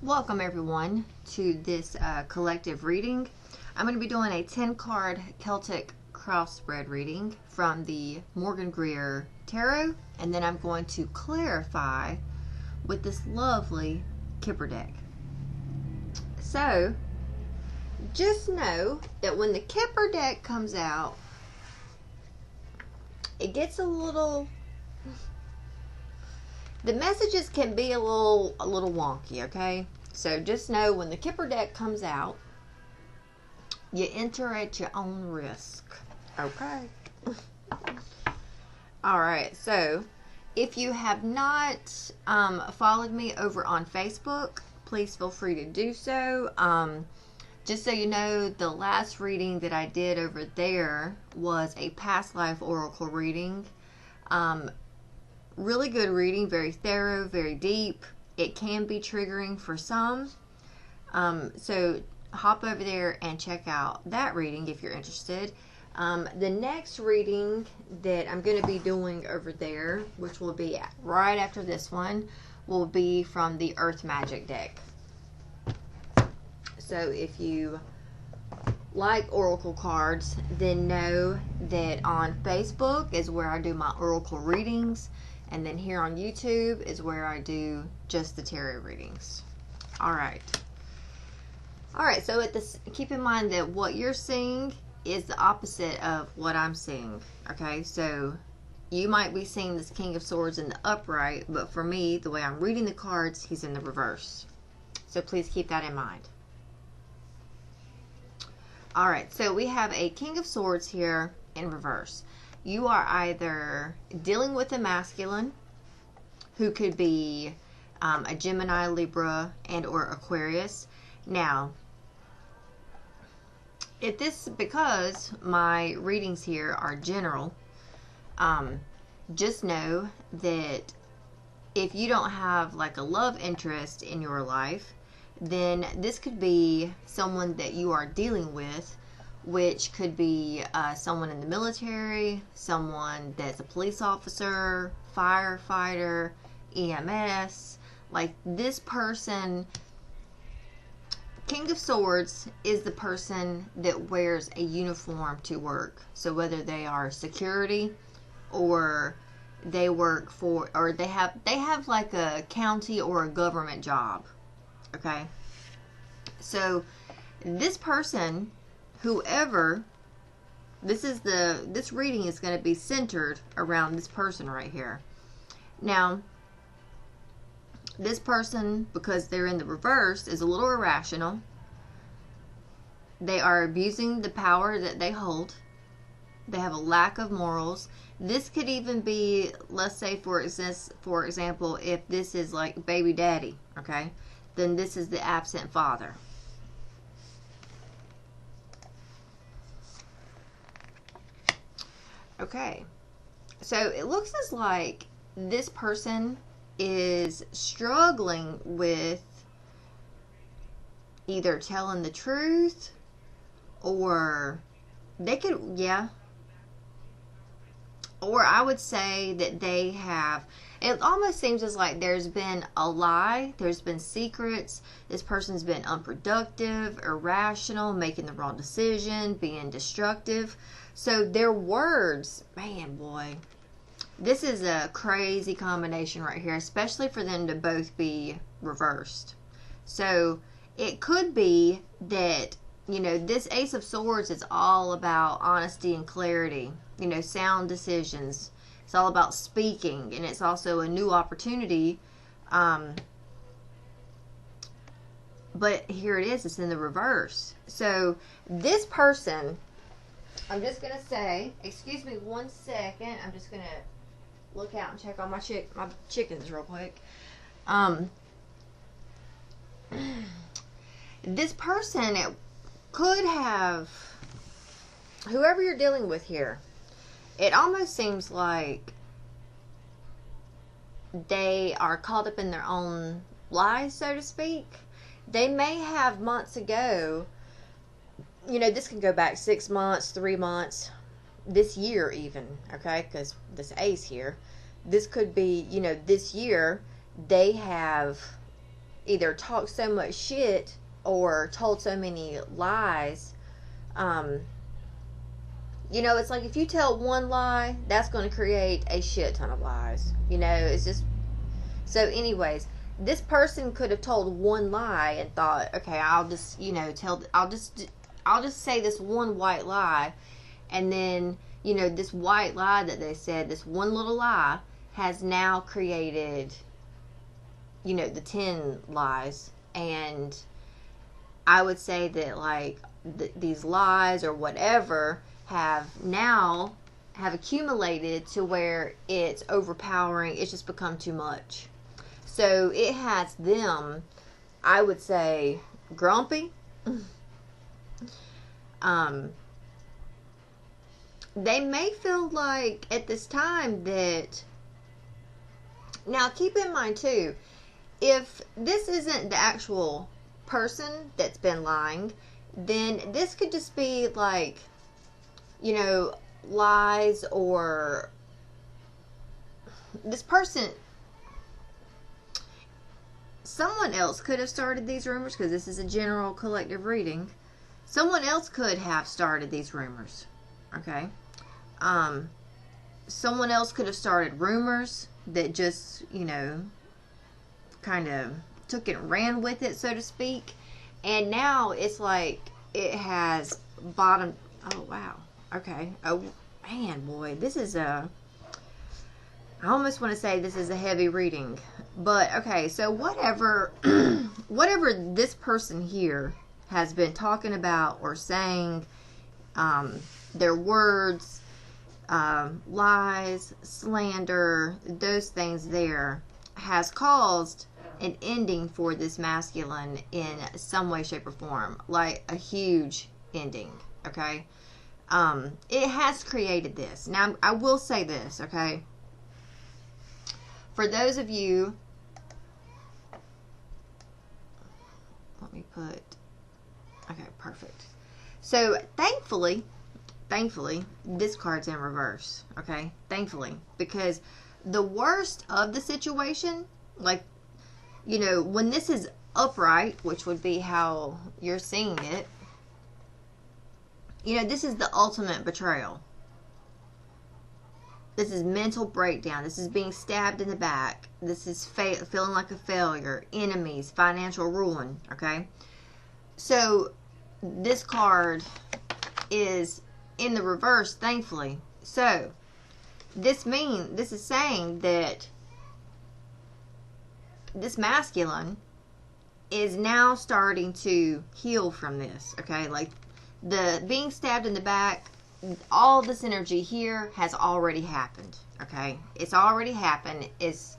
Welcome everyone to this collective reading. I'm going to be doing a 10 card Celtic cross-spread reading from the Morgan Greer Tarot, and then I'm going to clarify with this lovely Kipper deck. So just know that when the Kipper deck comes out, it gets the messages can be a little wonky, okay? So just know when the Kipper deck comes out, you enter at your own risk, okay? Alright, so if you have not followed me over on Facebook, please feel free to do so. Just so you know, the last reading that I did over there was a past life oracle reading. Really good reading, very thorough, very deep. It can be triggering for some. So hop over there and check out that reading if you're interested. The next reading that I'm going to be doing over there, which will be right after this one, will be from the Earth Magic deck. So if you like oracle cards, then know that on Facebook is where I do my oracle readings. And then here on YouTube is where I do just the tarot readings. Alright, so keep in mind that what you're seeing is the opposite of what I'm seeing. Okay, so you might be seeing this King of Swords in the upright, but for me, the way I'm reading the cards, he's in the reverse. So please keep that in mind. Alright, so we have a King of Swords here in reverse. You are either dealing with a masculine who could be a Gemini, Libra, and or Aquarius. Now, because my readings here are general, just know that if you don't have like a love interest in your life, then this could be someone that you are dealing with, which could be someone in the military, someone that's a police officer, firefighter, EMS. Like this person, King of Swords is the person that wears a uniform to work. So whether they are security or they work for, or they have like a county or a government job. Okay? So this person, whoever, this reading is going to be centered around this person right here. Now, this person, because they're in the reverse, is a little irrational. They are abusing the power that they hold. They have a lack of morals. This could even be, let's say for example, if this is like baby daddy, okay, then this is the absent father. Okay, so it looks as like this person is struggling with either telling the truth, or they could, or I would say that they have, it almost seems as like there's been a lie, there's been secrets, this person's been unproductive, irrational, making the wrong decision, being destructive. So their words, man, boy, this is a crazy combination right here, especially for them to both be reversed. So it could be that, you know, this Ace of Swords is all about honesty and clarity, you know, sound decisions. It's all about speaking, and it's also a new opportunity. But here it is, it's in the reverse. So this person, I'm just going to say, excuse me one second, I'm just going to look out and check on my chickens real quick. This person, it could have, whoever you're dealing with here, it almost seems like they are caught up in their own lies, so to speak. They may have months ago, you know, this can go back 6 months, 3 months, this year even, okay, because this ace here, this could be, you know, this year they have either talked so much shit or told so many lies. You know, it's like if you tell one lie, that's going to create a shit ton of lies. You know, it's just. So, anyways, this person could have told one lie and thought, okay, I'll just, you know, I'll just say this one white lie, and then, you know, this white lie that they said, this one little lie, has now created, you know, the 10 lies. And I would say that, like, these lies or whatever have accumulated to where it's overpowering. It's just become too much. So it has them, I would say, grumpy. They may feel like at this time that, now keep in mind too, if this isn't the actual person that's been lying, then this could just be like, you know, lies, or this person, someone else could have started these rumors, because this is a general collective reading. Someone else could have started these rumors. Okay? Someone else could have started rumors that just, you know, kind of took it and ran with it, so to speak. And now it's like it has bottomed. Oh, wow. Okay. Oh, man, boy. This is a... I almost want to say this is a heavy reading. But, okay, so whatever this person here has been talking about or saying, their words, lies, slander, those things there, has caused an ending for this masculine in some way, shape, or form. Like a huge ending, okay? It has created this. Now, I will say this, okay? For those of you, let me put, okay, perfect. So, thankfully, this card's in reverse, okay? Thankfully, because the worst of the situation, like, you know, when this is upright, which would be how you're seeing it, you know, this is the ultimate betrayal. This is mental breakdown. This is being stabbed in the back. This is feeling like a failure, enemies, financial ruin, okay? So, this card is in the reverse, thankfully. So, this is saying that this masculine is now starting to heal from this, okay? Like, the being stabbed in the back, all this energy here has already happened, okay? It's already happened. It's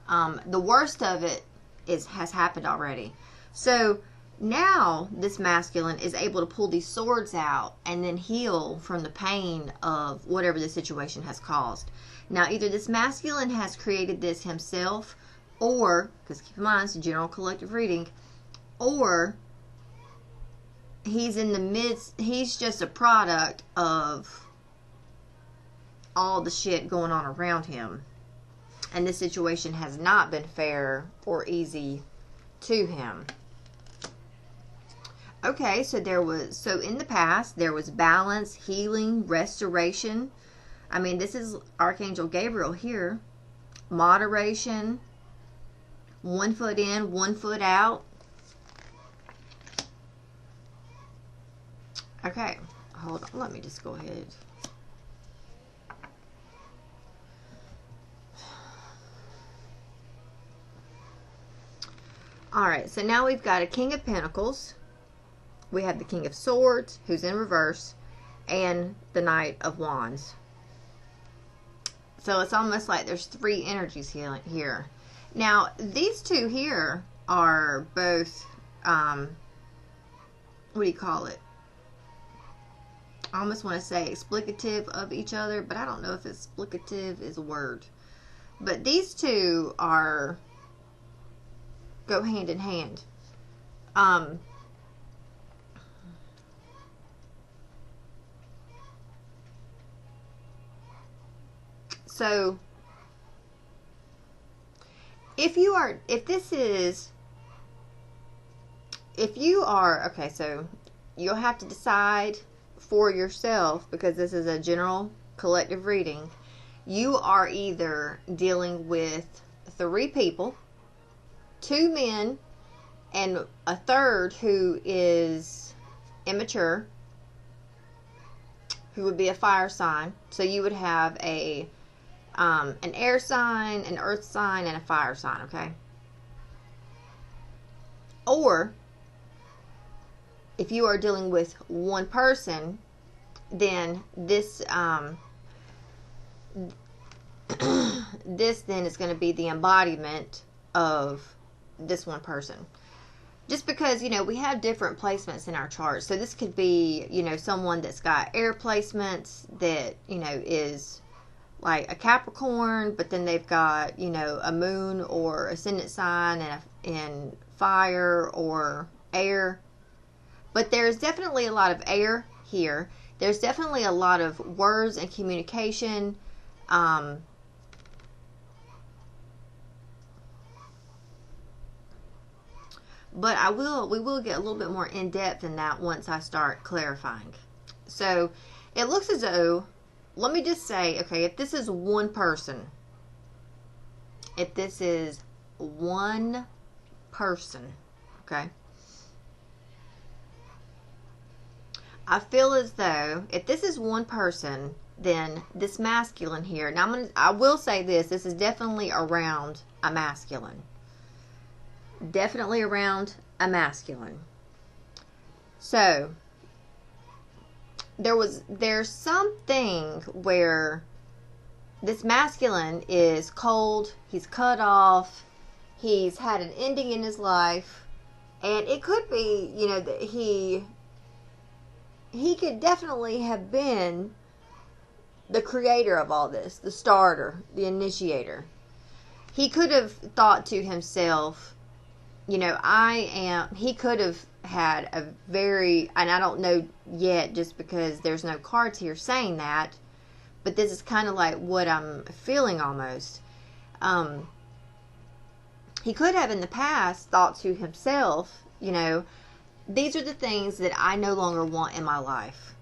the worst of it has happened already. So now this masculine is able to pull these swords out and then heal from the pain of whatever the situation has caused. Now, either this masculine has created this himself, or, because keep in mind it's a general collective reading, or he's in the midst, he's just a product of all the shit going on around him. And this situation has not been fair or easy to him. Okay, so in the past, there was balance, healing, restoration. I mean, this is Archangel Gabriel here. Moderation. 1 foot in, 1 foot out. Okay, hold on. Let me just go ahead. Alright, so now we've got a King of Pentacles. We have the King of Swords, who's in reverse, and the Knight of Wands. So it's almost like there's 3 energies here. Now, these two here are both, what do you call it? I almost want to say explicative of each other, but I don't know if explicative is a word. But these two go hand in hand. So if this is if you are, okay, so you'll have to decide for yourself, because this is a general collective reading. You are either dealing with 3 people, 2 men, and a third who is immature, who would be a fire sign. So you would have an air sign, an earth sign, and a fire sign, okay? Or if you are dealing with one person, then this this then is going to be the embodiment of this one person. Just because, we have different placements in our chart. So this could be, someone that's got air placements that, is like a Capricorn, but then they've got, a moon or ascendant sign and fire or air. But there's definitely a lot of air here. There's definitely a lot of words and communication. But we will get a little bit more in depth in that once I start clarifying. So it looks as though, let me just say, okay, if this is one person, okay, I feel as though if this is one person, then this masculine here, now I will say this is definitely around a masculine. Definitely around a masculine. So there's something where this masculine is cold, he's cut off, he's had an ending in his life, and it could be, that he could definitely have been the creator of all this, the starter, the initiator. He could have thought to himself, he could have had a very, and I don't know yet just because there's no cards here saying that, but this is kind of like what I'm feeling almost. He could have in the past thought to himself, these are the things that I no longer want in my life.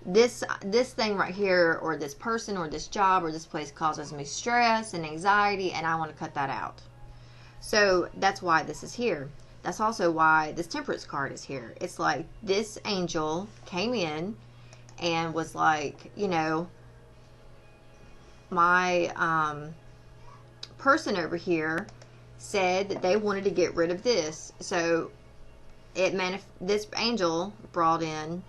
This thing right here, or this person, or this job, or this place causes me stress and anxiety, and I want to cut that out. So that's why this is here. That's also why this Temperance card is here. It's like this angel came in and was like, my person over here said that they wanted to get rid of this. So this angel brought in,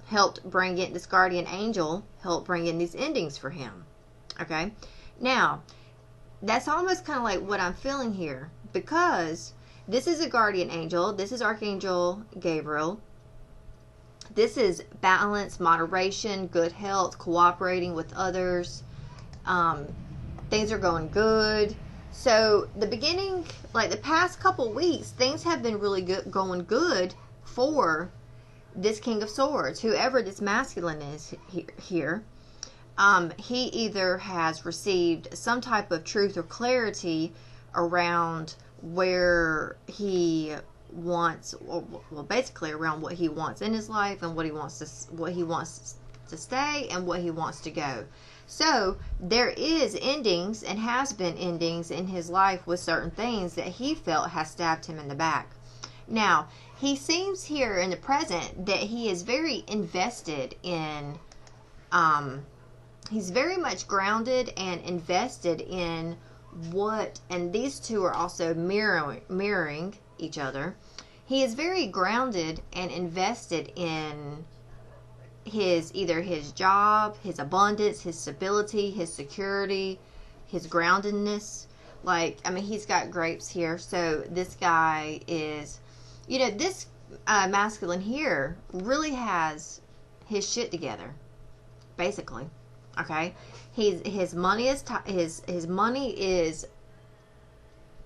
helped bring in, this guardian angel helped bring in these endings for him. Okay? Now, that's almost kind of like what I'm feeling here, because this is a guardian angel. This is Archangel Gabriel. This is balance, moderation, good health, cooperating with others. Things are going good. So the beginning, like the past couple weeks, things have been really good, going good for this King of Swords, whoever this masculine is here. He either has received some type of truth or clarity around where he wants, well, basically around what he wants in his life and what he wants to stay and what he wants to go. So there is endings and has been endings in his life with certain things that he felt has stabbed him in the back. Now, he seems here in the present that he is very invested in, he's very much grounded and invested in what, and these two are also mirroring each other. He is very grounded and invested in either his job, his abundance, his stability, his security, his groundedness. Like, I mean, he's got grapes here. So this guy is, this masculine here really has his shit together, basically. Okay, his money is his money is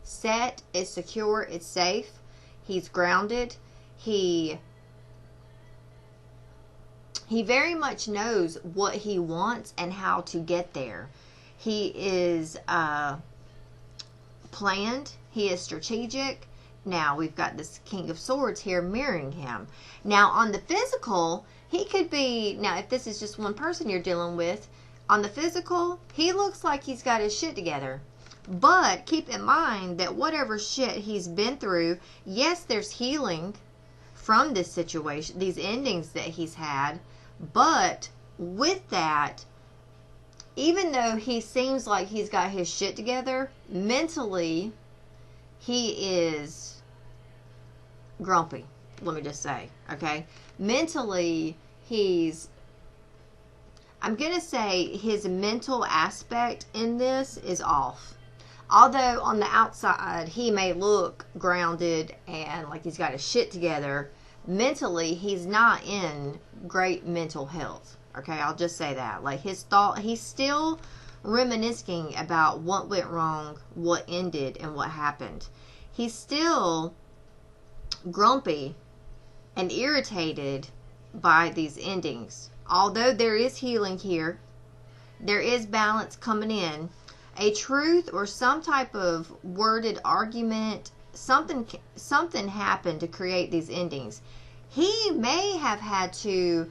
set, it's secure, it's safe. He's grounded. He very much knows what he wants and how to get there. He is planned. He is strategic. Now, we've got this King of Swords here mirroring him. Now, on the physical, he could be, now, if this is just one person you're dealing with, on the physical, he looks like he's got his shit together. But keep in mind that whatever shit he's been through, yes, there's healing from this situation, these endings that he's had. But with that, even though he seems like he's got his shit together, mentally, he is grumpy. Let me just say, okay? Mentally, I'm going to say his mental aspect in this is off. Although on the outside, he may look grounded and like he's got his shit together, mentally, he's not in great mental health. Okay, I'll just say that. Like he's still reminiscing about what went wrong, what ended, and what happened. He's still grumpy and irritated by these endings. Although there is healing here, there is balance coming in. A truth or some type of worded argument, something happened to create these endings. He may have had to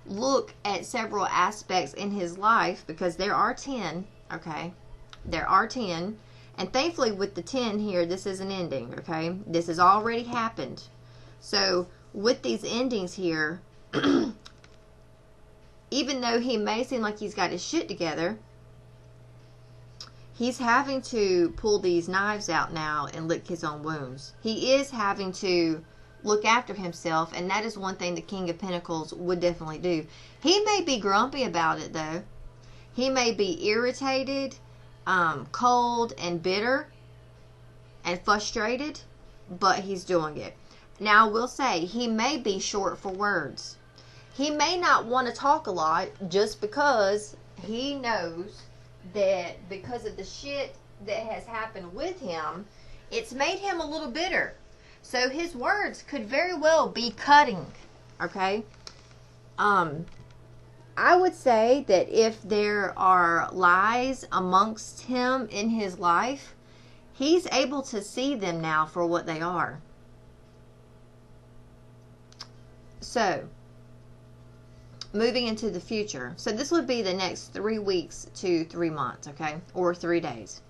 look at several aspects in his life, because there are 10, okay? There are 10. And thankfully with the 10 here, this is an ending, okay? This has already happened. So with these endings here, even though he may seem like he's got his shit together, he's having to pull these knives out now and lick his own wounds. He is having to look after himself, and that is one thing the King of Pentacles would definitely do. He may be grumpy about it, though. He may be irritated, cold, and bitter, and frustrated, but he's doing it. Now, I will say, he may be short for words. He may not want to talk a lot just because he knows that because of the shit that has happened with him, it's made him a little bitter. So his words could very well be cutting, okay? I would say that if there are lies amongst him in his life, he's able to see them now for what they are. So, moving into the future. So this would be the next 3 weeks to 3 months, okay? Or 3 days.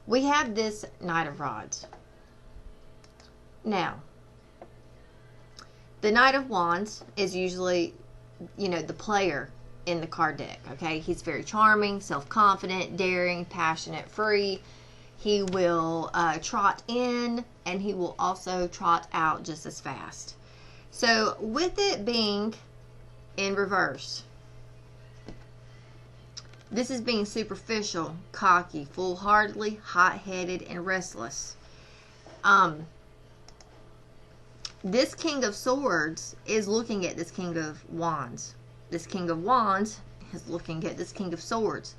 We have this Knight of Rods. Now, the Knight of Wands is usually, the player in the card deck, okay? He's very charming, self-confident, daring, passionate, free. He will trot in, and he will also trot out just as fast. So, with it being in reverse, this is being superficial, cocky, foolhardily, hot-headed, and restless. This King of Swords is looking at this King of Wands. This King of Wands is looking at this King of Swords.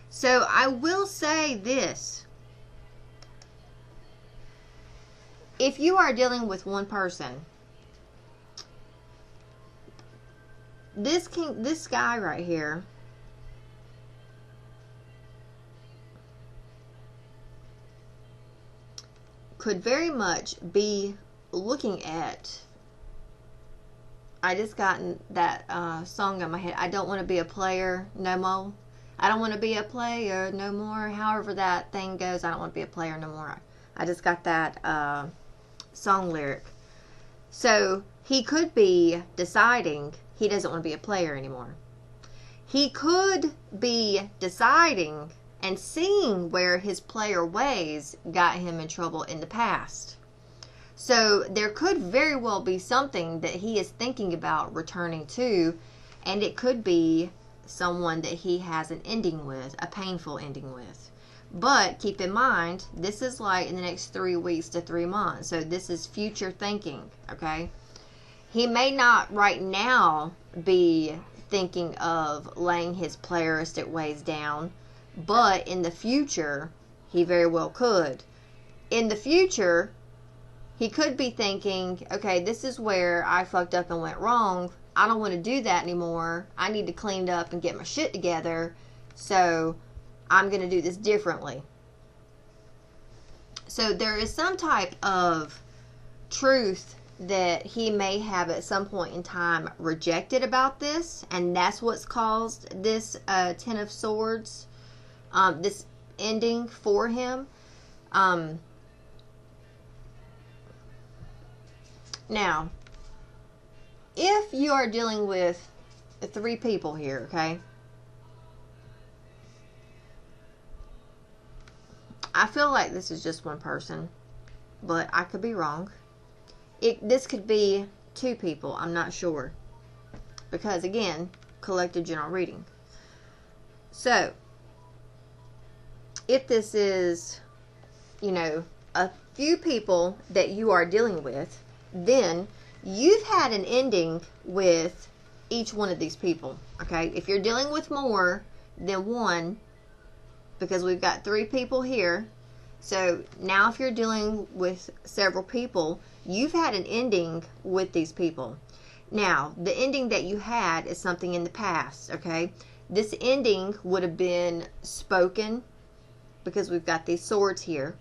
So I will say this. If you are dealing with one person, this guy right here, could very much be looking at, I just gotten that song in my head, I don't want to be a player no more. I don't want to be a player no more. However that thing goes, I don't want to be a player no more. I just got that song lyric. So he could be deciding he doesn't want to be a player anymore. He could be deciding and seeing where his player ways got him in trouble in the past. So there could very well be something that he is thinking about returning to, and it could be someone that he has an ending with, a painful ending with. But keep in mind, this is like in the next 3 weeks to 3 months. So this is future thinking, okay? He may not right now be thinking of laying his playeristic ways down, but in the future, he very well could. In the future, he could be thinking, okay, this is where I fucked up and went wrong. I don't want to do that anymore. I need to clean up and get my shit together. So I'm going to do this differently. So there is some type of truth that he may have at some point in time rejected about this, and that's what's caused this Ten of Swords, this ending for him. Now, if you are dealing with 3 people here, okay, I feel like this is just one person, but I could be wrong. This could be 2 people. I'm not sure. Because, again, collective general reading. So, if this is, you know, a few people that you are dealing with, then you've had an ending with each one of these people. Okay? If you're dealing with more than one, because we've got 3 people here, so now if you're dealing with several people, you've had an ending with these people. Now, the ending that you had is something in the past, okay? This ending would have been spoken, because we've got these swords here.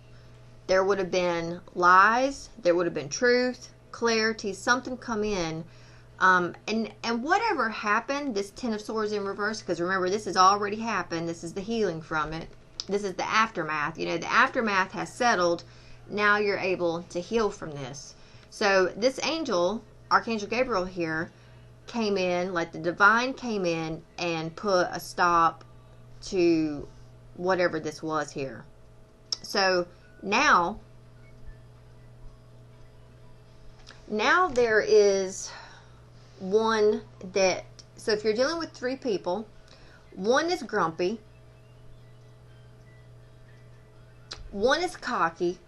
There would have been lies, there would have been truth, clarity, something come in. And whatever happened, this Ten of Swords in reverse, because remember, this has already happened. This is the healing from it. This is the aftermath. You know, the aftermath has settled. Now you're able to heal from this. So this angel, Archangel Gabriel here, came in, like the divine came in and put a stop to whatever this was here. So now there is one that, so if you're dealing with 3 people, one is grumpy, one is cocky,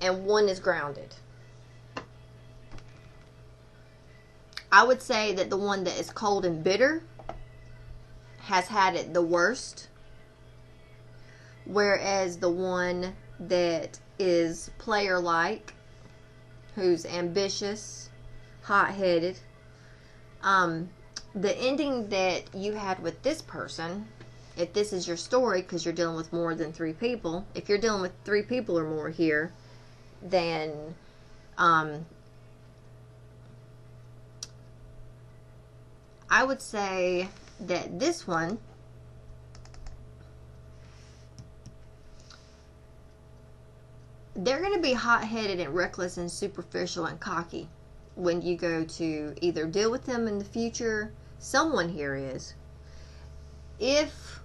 and one is grounded. I would say that the one that is cold and bitter has had it the worst, whereas the one that is player-like, who's ambitious, hot-headed, the ending that you had with this person, if this is your story, because you're dealing with more than 3 people, if you're dealing with 3 people or more here, then I would say that this one, they're going to be hot-headed and reckless and superficial and cocky when you go to either deal with them in the future. Someone here is. If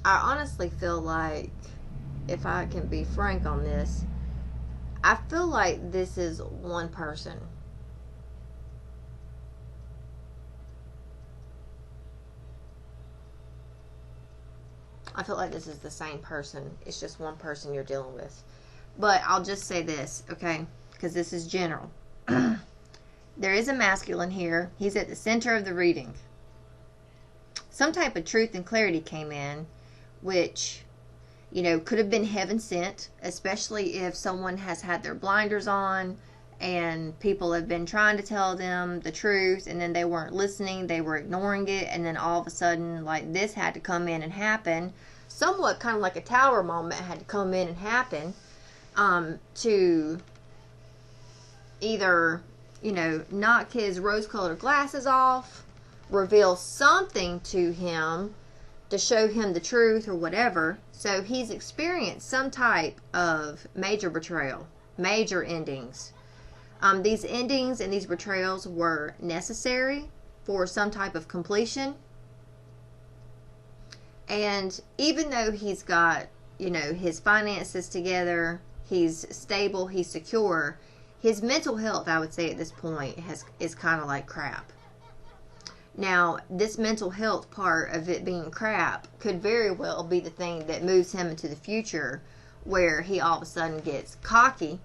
I honestly feel like, if I can be frank on this, I feel like this is one person. I feel like this is the same person. It's just one person you're dealing with. But I'll just say this, okay? Because this is general. There is a masculine here. He's at the center of the reading. Some type of truth and clarity came in, which, you know, could have been heaven sent, especially if someone has had their blinders on and people have been trying to tell them the truth and then they weren't listening, they were ignoring it, and then all of a sudden, like, this had to come in and happen. Somewhat kind of like a tower moment had to come in and happen to either, you know, knock his rose-colored glasses off, reveal something to him to show him the truth or whatever. So he's experienced some type of major betrayal, major endings. These endings and these betrayals were necessary for some type of completion. And even though he's got, you know, his finances together, he's stable, he's secure, his mental health, I would say at this point, is kind of like crap. Now, this mental health part of it being crap could very well be the thing that moves him into the future, where he all of a sudden gets cocky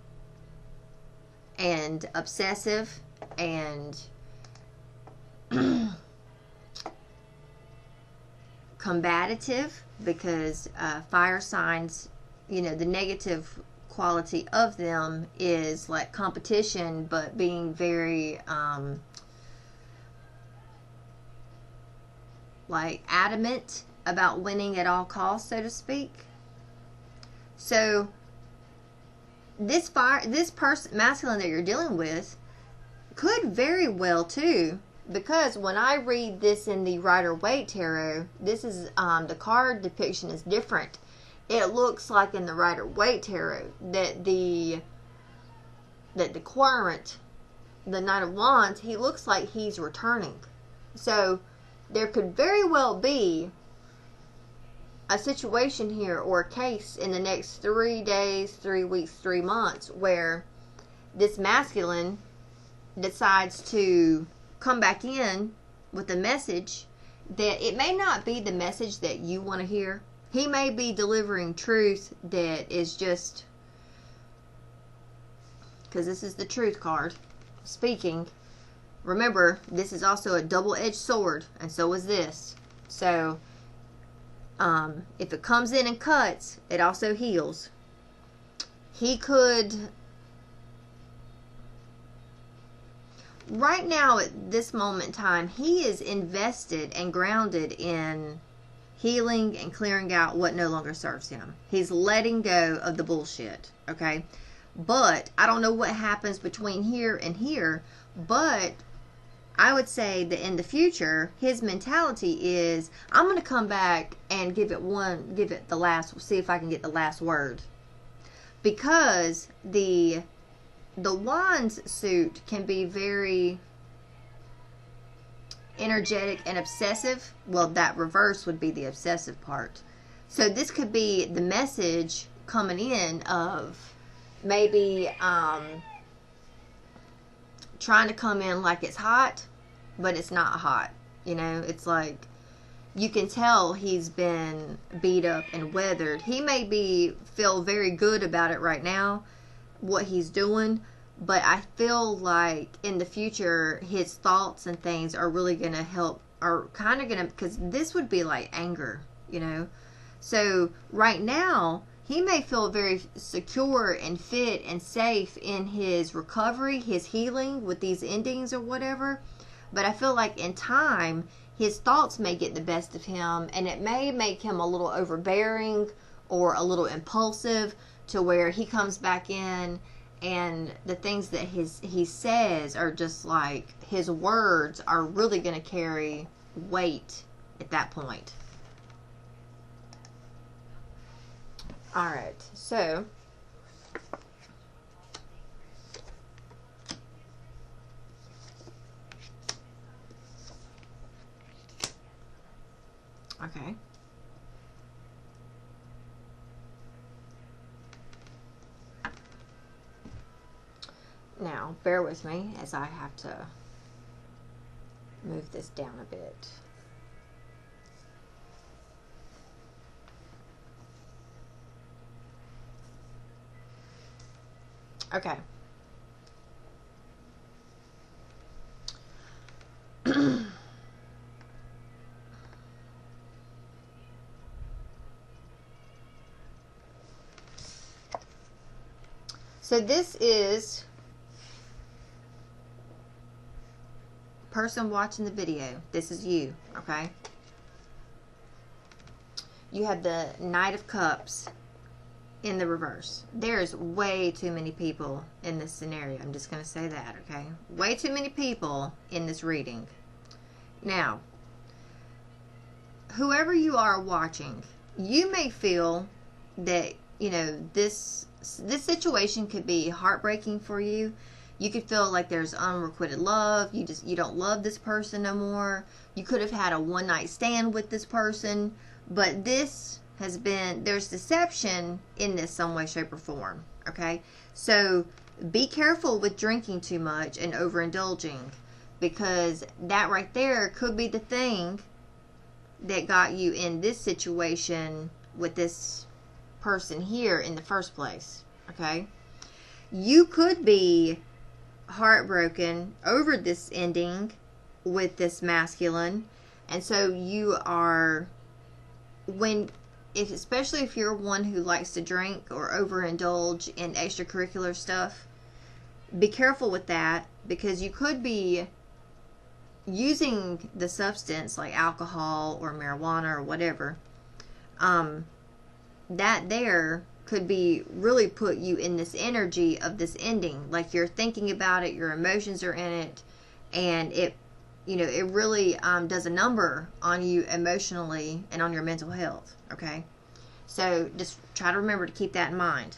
and obsessive and combative, because fire signs, you know, the negative quality of them is like competition, but being very like adamant about winning at all costs, so to speak. So this person, masculine that you're dealing with, could very well too, because when I read this in the Rider-Waite Tarot, this is the card depiction is different. It looks like in the Rider-Waite Tarot that the Querent, the Knight of Wands, he looks like he's returning. So there could very well be a situation here, or a case in the next 3 days, 3 weeks, 3 months, where this masculine decides to come back in with a message that it may not be the message that you want to hear. He may be delivering truth that is just, because this is the truth card speaking. Remember, this is also a double-edged sword, and so is this. So if it comes in and cuts, it also heals. He could, right now at this moment in time, he is invested and grounded in healing and clearing out what no longer serves him. He's letting go of the bullshit, okay? But I don't know what happens between here and here, but I would say that in the future, his mentality is, I'm going to come back and give it the last, see if I can get the last word. Because the Wands suit can be very energetic and obsessive. Well, that reverse would be the obsessive part. So this could be the message coming in of maybe trying to come in like it's hot, but it's not hot. You know, it's like you can tell he's been beat up and weathered. He may feel very good about it right now, what he's doing, but I feel like in the future his thoughts and things are really going to help, are kind of going to, because this would be like anger, you know. So right now he may feel very secure and fit and safe in his recovery, his healing with these endings or whatever. But I feel like in time, his thoughts may get the best of him, and it may make him a little overbearing or a little impulsive, to where he comes back in and the things that he says are just like, his words are really going to carry weight at that point. Alright, so okay. Now, bear with me as I have to move this down a bit. Okay. So this is person watching the video. This is you, okay? You have the Knight of Cups in the reverse. There's way too many people in this scenario. I'm just going to say that, okay? Way too many people in this reading. Now, whoever you are watching, you may feel that, you know, this situation could be heartbreaking for you. You could feel like there's unrequited love. You don't love this person no more. You could have had a one-night stand with this person, but this has been, there's deception in this some way, shape, or form, okay? So be careful with drinking too much and overindulging, because that right there could be the thing that got you in this situation with this person here in the first place, okay? You could be heartbroken over this ending with this masculine, and so you are, especially if you're one who likes to drink or overindulge in extracurricular stuff, be careful with that, because you could be using the substance like alcohol or marijuana or whatever, that there could be really put you in this energy of this ending. Like you're thinking about it, your emotions are in it, and it, it really does a number on you emotionally and on your mental health. Okay, so just try to remember to keep that in mind.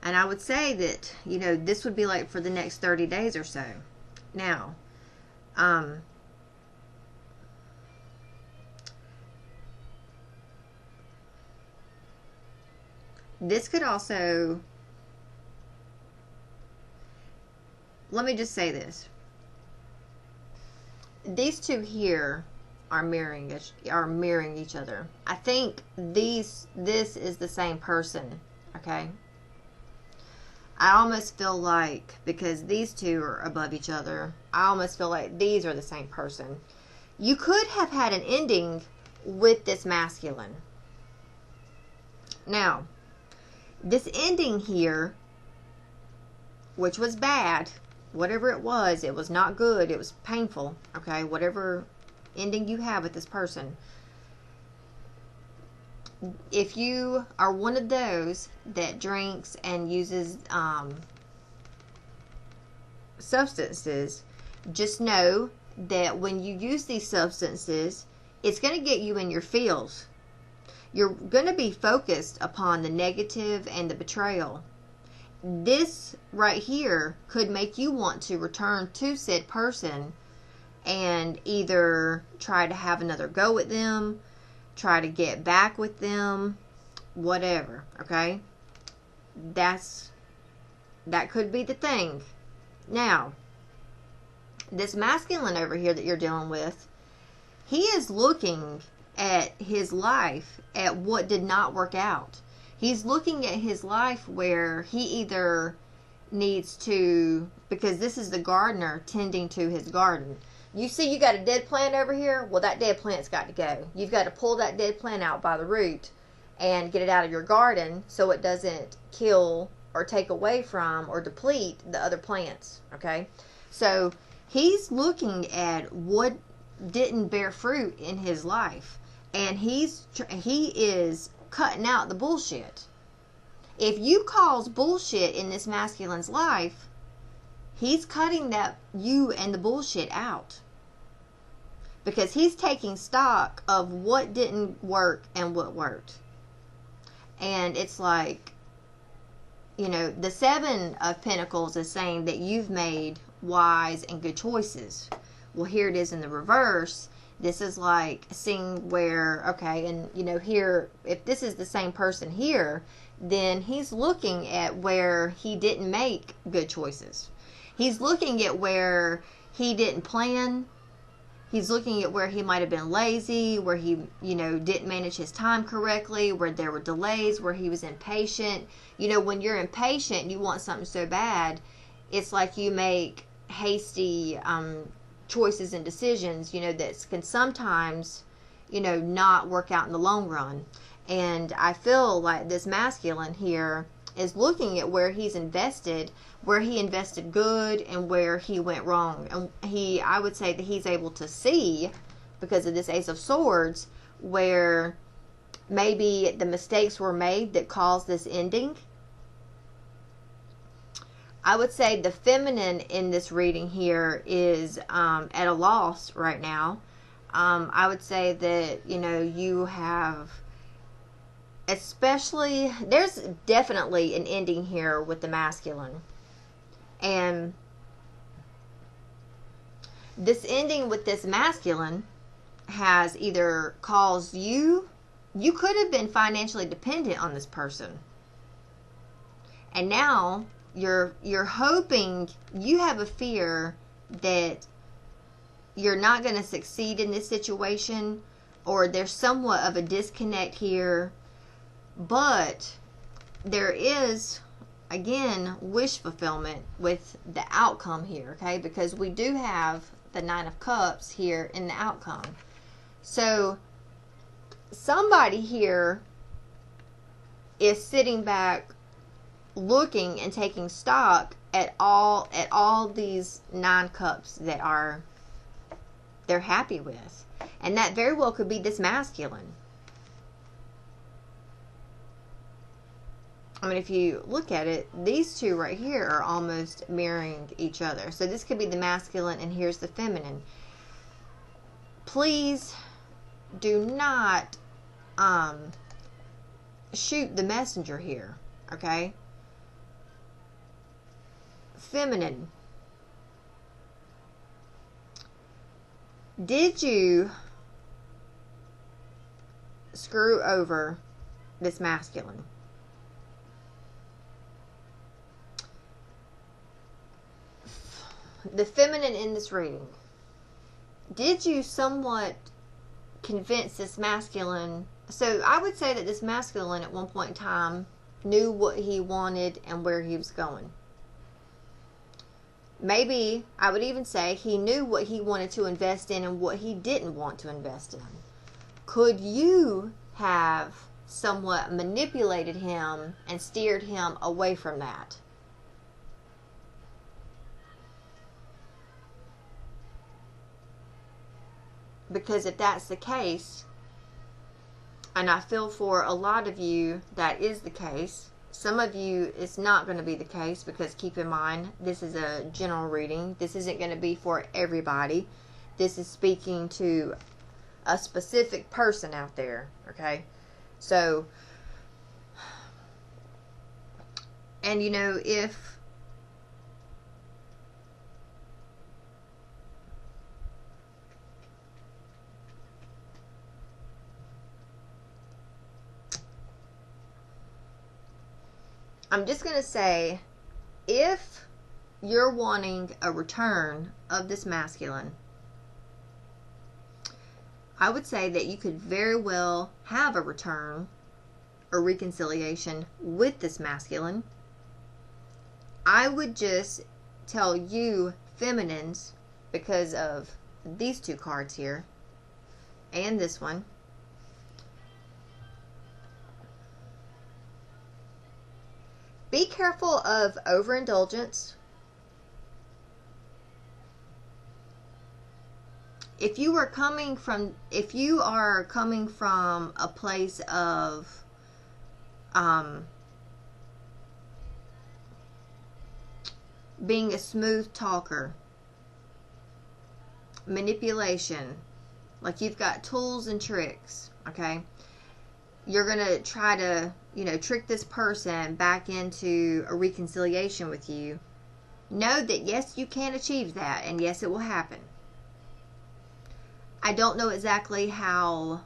And I would say that, this would be like for the next 30 days or so. Now, this could also, let me just say this. These two here are mirroring each other. I think this is the same person, okay? I almost feel like, because these two are above each other, I almost feel like these are the same person. You could have had an ending with this masculine. Now, this ending here, which was bad, whatever it was not good, it was painful, okay? Whatever ending you have with this person. If you are one of those that drinks and uses substances, just know that when you use these substances, it's going to get you in your feels. You're going to be focused upon the negative and the betrayal. This right here could make you want to return to said person and either try to have another go at them, try to get back with them, whatever, okay? That could be the thing. Now, this masculine over here that you're dealing with, he is looking at his life, at what did not work out. He's looking at his life where he either needs to, because this is the gardener tending to his garden. You see you got a dead plant over here? Well, that dead plant's got to go. You've got to pull that dead plant out by the root and get it out of your garden so it doesn't kill or take away from or deplete the other plants, okay? So he's looking at what didn't bear fruit in his life, and he is cutting out the bullshit. If you cause bullshit in this masculine's life, he's cutting that you and the bullshit out, because he's taking stock of what didn't work and what worked. And it's like, the Seven of Pentacles is saying that you've made wise and good choices. Well, here it is in the reverse. This is like seeing where, okay, and here, if this is the same person here, then he's looking at where he didn't make good choices. He's looking at where he didn't plan. He's looking at where he might have been lazy, where he, didn't manage his time correctly, where there were delays, where he was impatient. When you're impatient and you want something so bad, it's like you make hasty choices and decisions, that can sometimes, not work out in the long run. And I feel like this masculine here is looking at where he's invested, where he invested good and where he went wrong. And I would say that he's able to see, because of this Ace of Swords, where maybe the mistakes were made that caused this ending. I would say the feminine in this reading here is at a loss right now. I would say that, you have, especially, there's definitely an ending here with the masculine. And this ending with this masculine has either caused you could have been financially dependent on this person. And now you're hoping, you have a fear that you're not going to succeed in this situation, or there's somewhat of a disconnect here. But there is, again, wish fulfillment with the outcome here, okay? Because we do have the Nine of Cups here in the outcome. So somebody here is sitting back looking and taking stock at all these 9 cups that they're happy with. And that very well could be this masculine. I mean, if you look at it, these two right here are almost mirroring each other. So this could be the masculine and here's the feminine. Please do not shoot the messenger here, okay? Feminine. Did you screw over this masculine? The feminine in this reading. Did you somewhat convince this masculine? So I would say that this masculine at one point in time knew what he wanted and where he was going. Maybe I would even say he knew what he wanted to invest in and what he didn't want to invest in. Could you have somewhat manipulated him and steered him away from that? Because if that's the case, and I feel for a lot of you that is the case, some of you it's not going to be the case, because keep in mind, this is a general reading. This isn't going to be for everybody. This is speaking to a specific person out there, okay? So, and you know, if I'm just going to say, if you're wanting a return of this masculine, I would say that you could very well have a return or reconciliation with this masculine. I would just tell you feminines, because of these 2 cards here and this one, be careful of overindulgence. If you are coming from a place of being a smooth talker, manipulation, like you've got tools and tricks, okay? You're going to try to, you know, trick this person back into a reconciliation with you. Know that yes, you can achieve that, and yes, it will happen. I don't know exactly how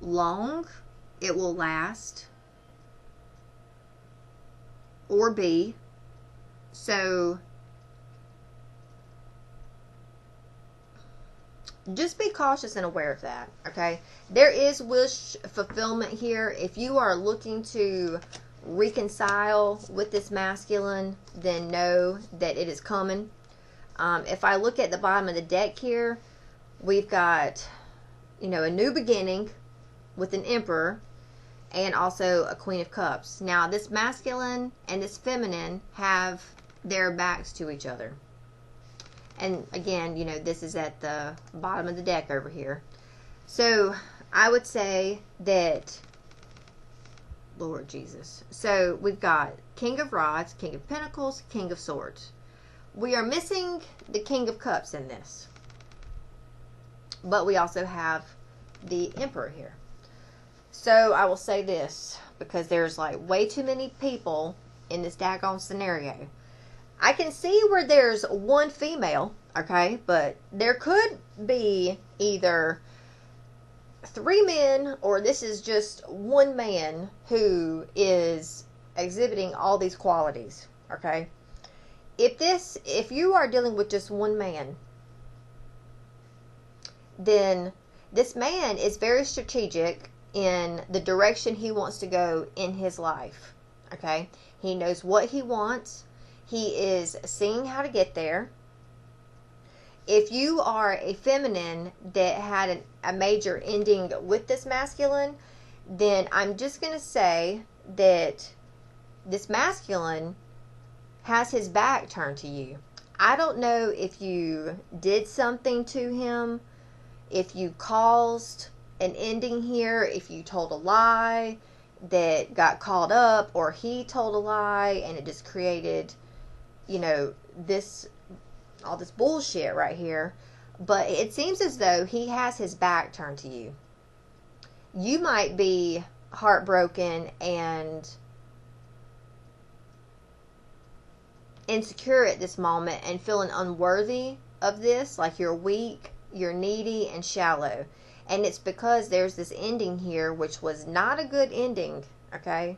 long it will last or be. So just be cautious and aware of that, okay? There is wish fulfillment here. If you are looking to reconcile with this masculine, then know that it is coming. If I look at the bottom of the deck here, we've got, you know, a new beginning with an Emperor and also a Queen of Cups. Now, this masculine and this feminine have their backs to each other. And again, you know, this is at the bottom of the deck over here. So I would say that, Lord Jesus. So we've got King of Rods, King of Pentacles, King of Swords. We are missing the King of Cups in this. But we also have the Emperor here. So I will say this, because there's like way too many people in this daggone scenario. I can see where there's one female, okay, but there could be either 3 men, or this is just one man who is exhibiting all these qualities, okay? If you are dealing with just one man, then this man is very strategic in the direction he wants to go in his life, okay? He knows what he wants. He is seeing how to get there. If you are a feminine that had a major ending with this masculine, then I'm just going to say that this masculine has his back turned to you. I don't know if you did something to him, if you caused an ending here, if you told a lie that got caught up, or he told a lie and it just created, all this bullshit right here. But it seems as though he has his back turned to you. You might be heartbroken and insecure at this moment and feeling unworthy of this, like you're weak, you're needy, and shallow. And it's because there's this ending here, which was not a good ending, okay?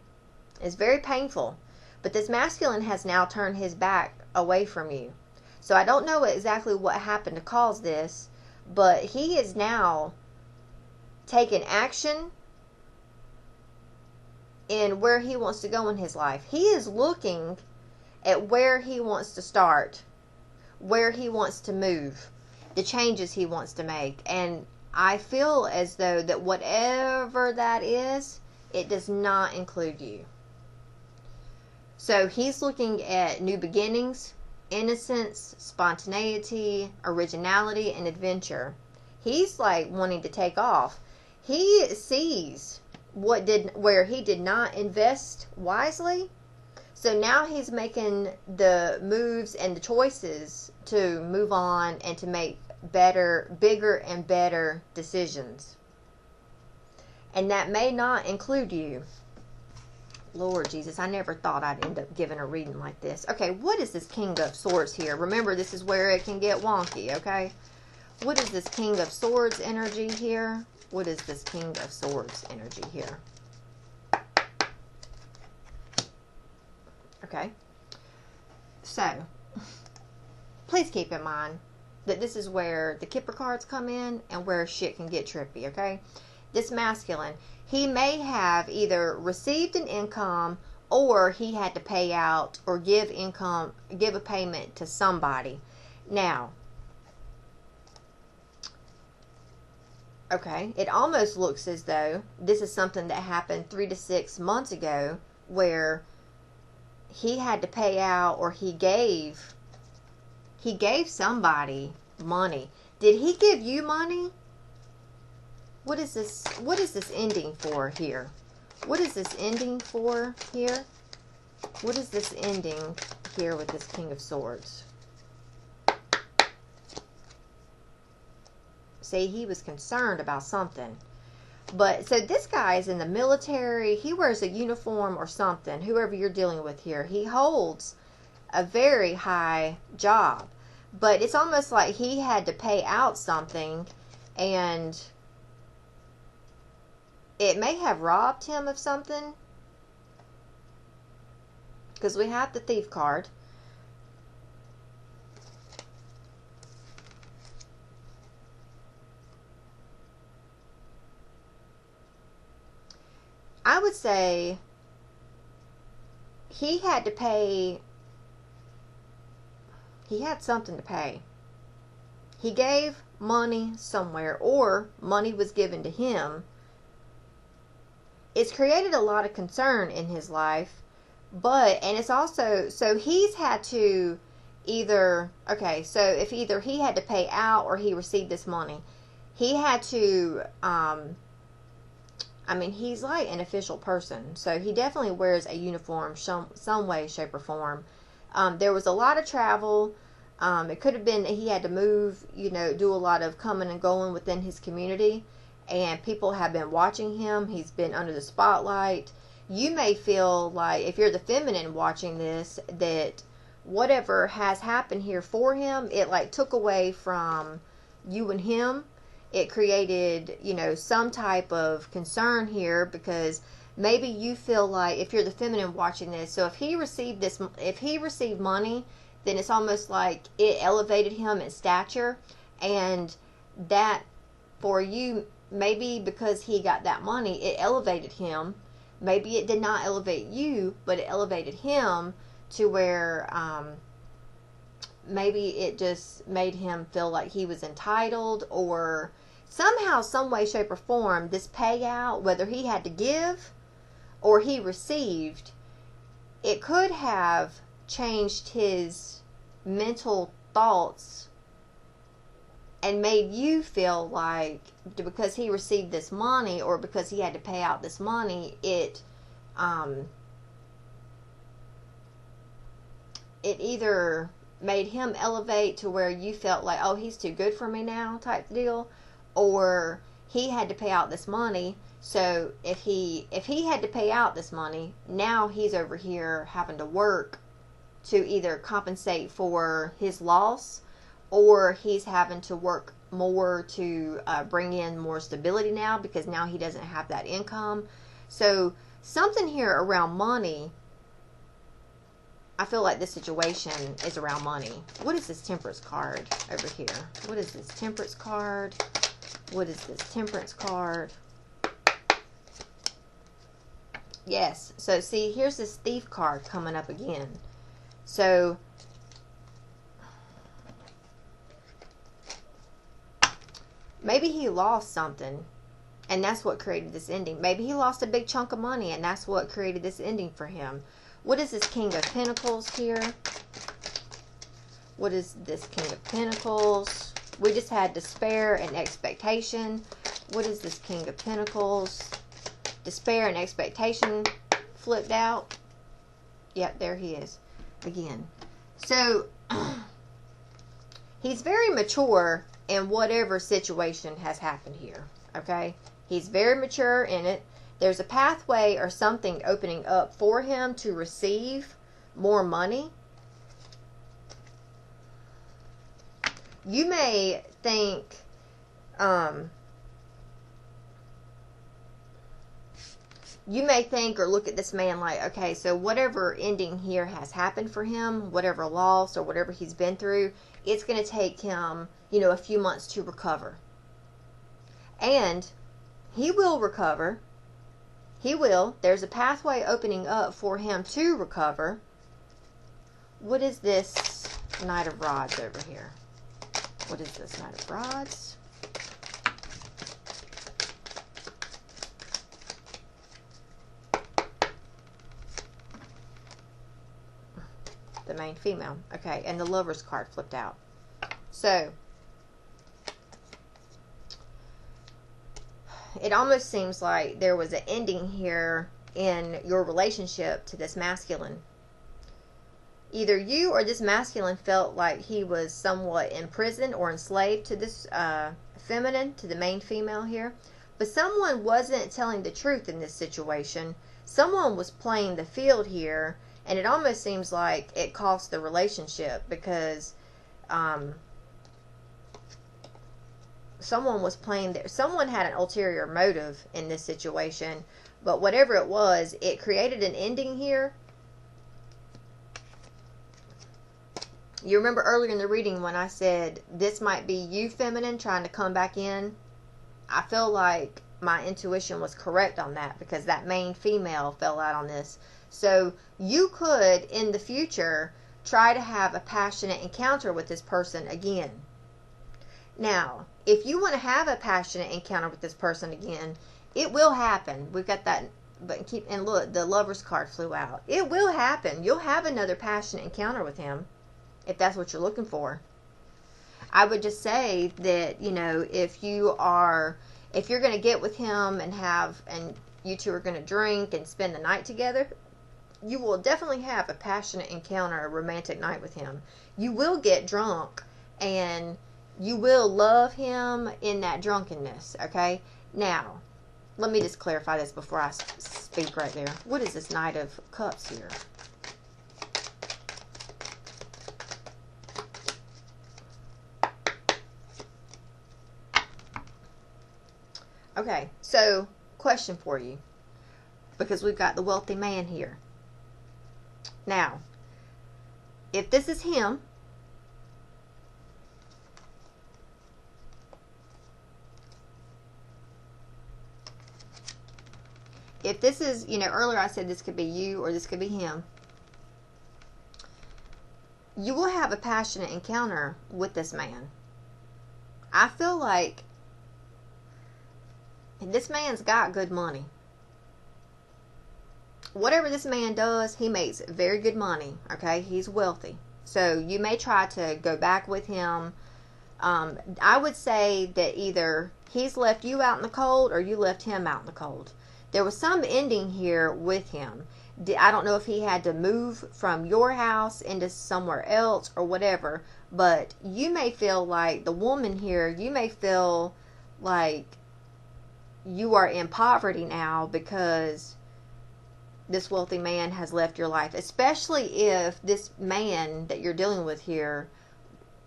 It's very painful. But this masculine has now turned his back away from you. So I don't know exactly what happened to cause this, but he is now taking action in where he wants to go in his life. He is looking at where he wants to start, where he wants to move, the changes he wants to make. And I feel as though that whatever that is, it does not include you. So he's looking at new beginnings, innocence, spontaneity, originality, and adventure. He's like wanting to take off. He sees where he did not invest wisely. So now he's making the moves and the choices to move on and to make better, bigger and better decisions. And that may not include you. Lord Jesus, I never thought I'd end up giving a reading like this. Okay, what is this King of Swords here? Remember, this is where it can get wonky, okay? What is this King of Swords energy here? What is this King of Swords energy here? Okay. So, please keep in mind that this is where the Kipper cards come in and where shit can get trippy, okay? This masculine, he may have either received an income or he had to pay out or give a payment to somebody. Now, okay, it almost looks as though this is something that happened 3 to 6 months ago where he had to pay out or he gave somebody money. Did he give you money? What is this ending for here? What is this ending for here? What is this ending here with this King of Swords? See, he was concerned about something. But, so this guy is in the military. He wears a uniform or something, whoever you're dealing with here. He holds a very high job. But it's almost like he had to pay out something, and it may have robbed him of something. Because we have the Thief card. I would say he had to pay. He had something to pay. He gave money somewhere, or money was given to him. It's created a lot of concern in his life, and it's also, so he's had to either, okay, so if either he had to pay out or he received this money, he had to, he's like an official person, so he definitely wears a uniform some way, shape, or form. There was a lot of travel. It could have been that he had to move, do a lot of coming and going within his community. And people have been watching him. He's been under the spotlight. You may feel like, if you're the feminine watching this, that whatever has happened here for him, it like took away from you and him. It created, some type of concern here, because maybe you feel like, if you're the feminine watching this, so if he received money, then it's almost like it elevated him in stature, and that for you, maybe because he got that money, it elevated him. Maybe it did not elevate you, but it elevated him to where maybe it just made him feel like he was entitled, or somehow, some way, shape, or form, this payout, whether he had to give or he received, it could have changed his mental thoughts and made you feel like because he received this money or because he had to pay out this money, it either made him elevate to where you felt like, oh, he's too good for me now type deal, or he had to pay out this money. So if he had to pay out this money, now he's over here having to work to either compensate for his loss, or he's having to work more to bring in more stability now because now he doesn't have that income. So something here around money, I feel like this situation is around money. What is this Temperance card over here? What is this Temperance card? What is this Temperance card? Yes. So see, here's this Thief card coming up again. So maybe he lost something and that's what created this ending. Maybe he lost a big chunk of money and that's what created this ending for him. What is this King of Pentacles here? What is this King of Pentacles? We just had despair and expectation. What is this King of Pentacles? Despair and expectation flipped out. Yep, there he is again. So he's very mature in whatever situation has happened here. Okay? He's very mature in it. There's a pathway or something opening up for him to receive more money. You may think, or look at this man like, okay, so whatever ending here has happened for him, whatever loss or whatever he's been through, it's going to take him, a few months to recover. And he will recover. He will. There's a pathway opening up for him to recover. What is this Knight of Rods over here? What is this Knight of Rods? The main female. Okay, and the Lover's card flipped out. So it almost seems like there was an ending here in your relationship to this masculine. Either you or this masculine felt like he was somewhat imprisoned or enslaved to this feminine, to the main female here. But someone wasn't telling the truth in this situation. Someone was playing the field here, and it almost seems like it cost the relationship because someone was playing there. Someone had an ulterior motive in this situation, but whatever it was, it created an ending here. You remember earlier in the reading when I said this might be you, feminine, trying to come back in? I feel like my intuition was correct on that because that main female fell out on this. So you could, in the future, try to have a passionate encounter with this person again. Now, if you want to have a passionate encounter with this person again, it will happen. We've got that, but and look, the Lover's card flew out. It will happen. You'll have another passionate encounter with him, if that's what you're looking for. I would just say that, if you're going to get with him and you two are going to drink and spend the night together, you will definitely have a passionate encounter, a romantic night with him. You will get drunk and you will love him in that drunkenness, okay? Now, let me just clarify this before I speak right there. What is this Knight of Cups here? Okay, so question for you, because we've got the wealthy man here. Now, if this is him, if this is, earlier I said this could be you or this could be him, you will have a passionate encounter with this man. I feel like this man's got good money. whatever this man does, he makes very good money. Okay, he's wealthy. So you may try to go back with him. I would say that either he's left you out in the cold or you left him out in the cold. There was some ending here with him. I don't know if he had to move from your house into somewhere else or whatever, but you may feel like the woman here, you may feel like you are in poverty now because this wealthy man has left your life, especially if this man that you're dealing with here,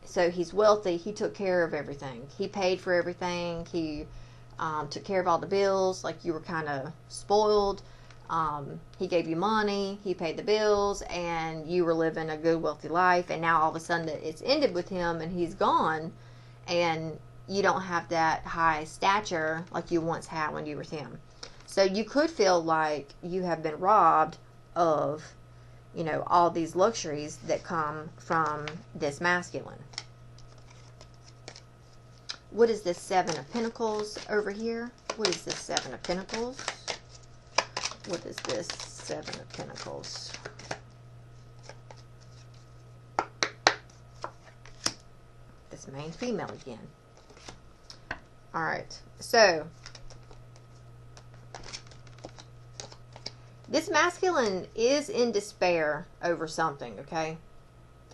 so he's wealthy, he took care of everything. He paid for everything. He took care of all the bills, like you were kind of spoiled. He gave you money, he paid the bills, and you were living a good, wealthy life. And now all of a sudden it's ended with him and he's gone, and you don't have that high stature like you once had when you were with him. So you could feel like you have been robbed of, you know, all these luxuries that come from this masculine. What is this Seven of Pentacles over here? What is this Seven of Pentacles? What is this Seven of Pentacles? This main female again. Alright, so this masculine is in despair over something, okay?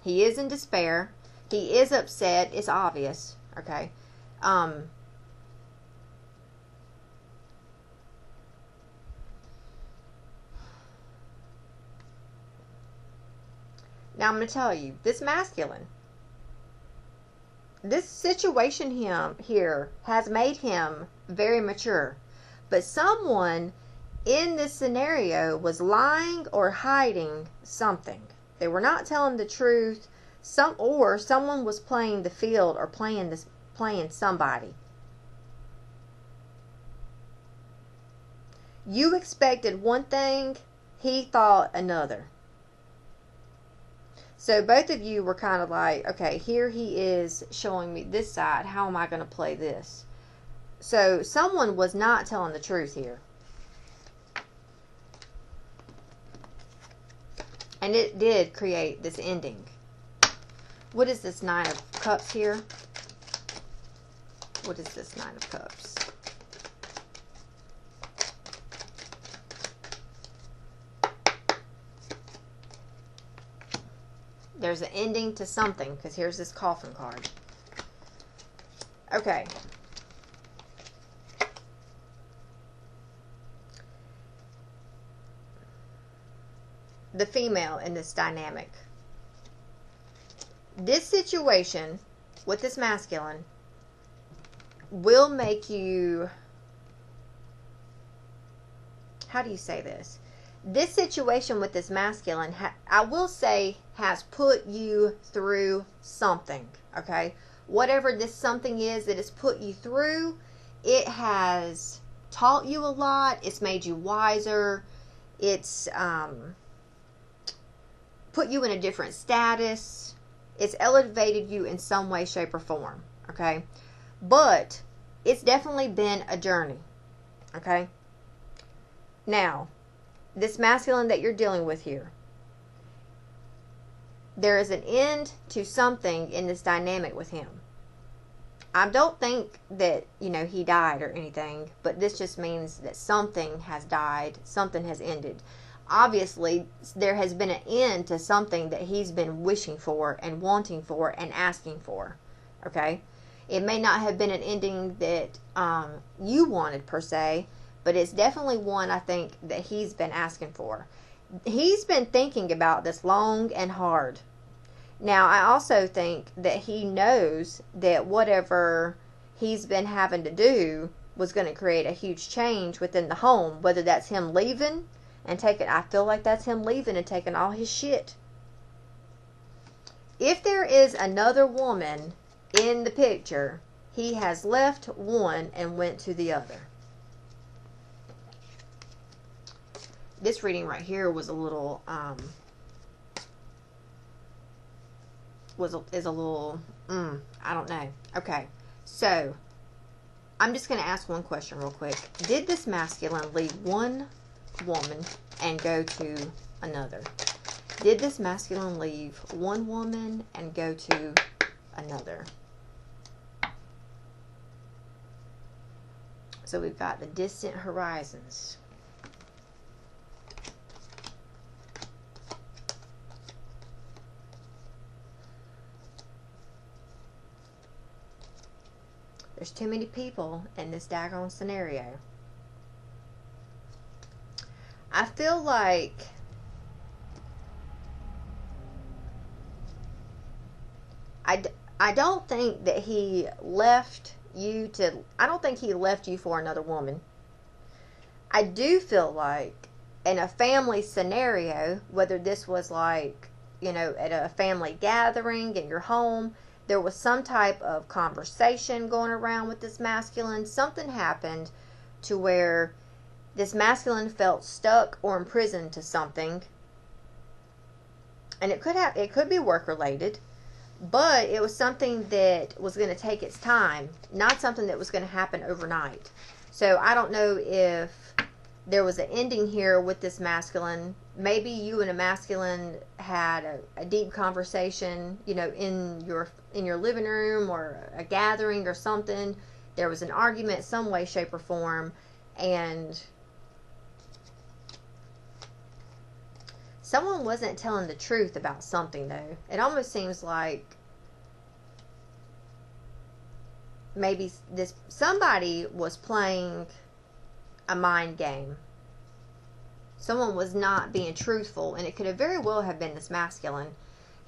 He is in despair. He is upset. It's obvious, okay? Now I'm going to tell you, this masculine, this situation here has made him very mature. But someone in this scenario was lying or hiding something. They were not telling the truth. Someone was playing the field or playing somebody. You expected one thing, he thought another. So both of you were kind of like, okay, here he is showing me this side. How am I going to play this? So someone was not telling the truth here. And it did create this ending. What is this Nine of Cups here? What is this Nine of Cups? There's an ending to something, because here's this Coffin card. Okay. The female in this dynamic. This situation with this masculine will make you, how do you say this? This situation with this masculine, I will say, has put you through something, okay? Whatever this something is that has put you through, it has taught you a lot. It's made you wiser. It's put you in a different status. It's elevated you in some way, shape, or form, okay? But it's definitely been a journey, okay? Now, this masculine that you're dealing with here, there is an end to something in this dynamic with him. I don't think that, you know, he died or anything, but this just means that something has died, something has ended. Obviously, there has been an end to something that he's been wishing for and wanting for and asking for, okay? It may not have been an ending that you wanted per se, but it's definitely one I think that he's been asking for. He's been thinking about this long and hard. Now, I also think that he knows that whatever he's been having to do was going to create a huge change within the home, whether that's him leaving and taking, I feel like that's him leaving and taking all his shit. If there is another woman in the picture, he has left one and went to the other. This reading right here was a little, is a little, I don't know. Okay, so I'm just going to ask one question real quick. Did this masculine leave one woman and go to another? Did this masculine leave one woman and go to another? So we've got the distant horizons. There's too many people in this daggone scenario. I feel like I don't think that he left you to, I don't think he left you for another woman. I do feel like in a family scenario, whether this was like, you know, at a family gathering in your home, there was some type of conversation going around with this masculine. Something happened to where this masculine felt stuck or imprisoned to something. And it could be work related, but it was something that was going to take its time, not something that was going to happen overnight. So I don't know if there was an ending here with this masculine. Maybe you and a masculine had a deep conversation, you know, in your living room or a gathering or something. There was an argument some way, shape, or form, and someone wasn't telling the truth about something, though. It almost seems like maybe somebody was playing a mind game. Someone was not being truthful, and it could have very well have been this masculine.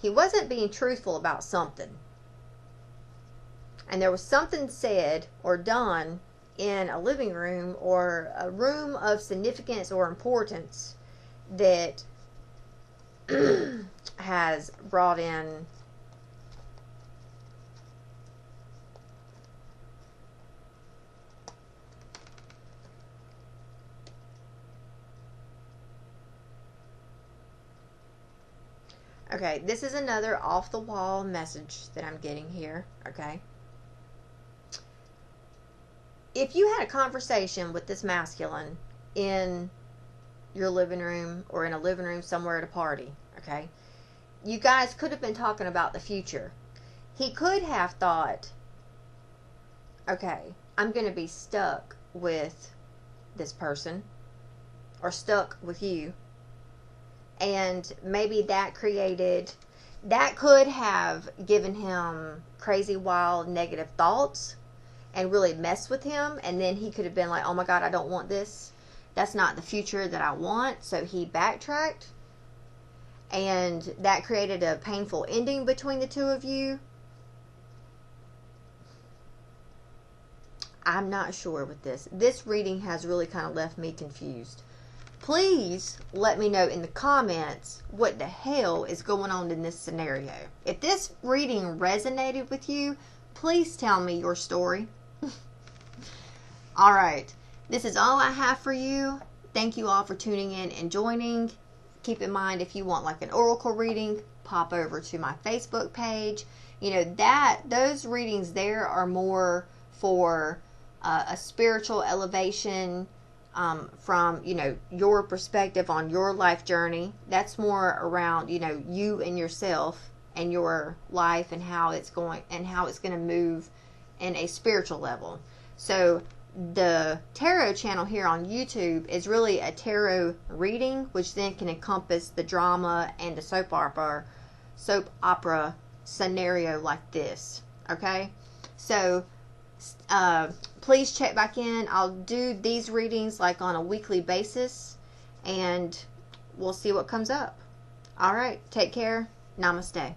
He wasn't being truthful about something. And there was something said or done in a living room or a room of significance or importance that has brought in okay, this is another off the wall message that I'm getting here, okay? If you had a conversation with this masculine in your living room or in a living room somewhere at a party, okay? You guys could have been talking about the future. He could have thought, okay, I'm going to be stuck with this person or stuck with you. And maybe that could have given him crazy, wild, negative thoughts and really messed with him. And then he could have been like, oh my God, I don't want this. That's not the future that I want. So he backtracked. And that created a painful ending between the two of you. I'm not sure with this. This reading has really kind of left me confused. Please let me know in the comments what the hell is going on in this scenario. If this reading resonated with you, please tell me your story. Alright, this is all I have for you. Thank you all for tuning in and joining. Keep in mind, if you want like an oracle reading, pop over to my Facebook page. You know, those readings there are more for a spiritual elevation, from, you know, your perspective on your life journey. That's more around, you know, you and yourself and your life and how it's going to move in a spiritual level. So the tarot channel here on YouTube is really a tarot reading, which then can encompass the drama and the soap opera scenario like this. Okay, so please check back in. I'll do these readings like on a weekly basis, and we'll see what comes up. All right, take care. Namaste.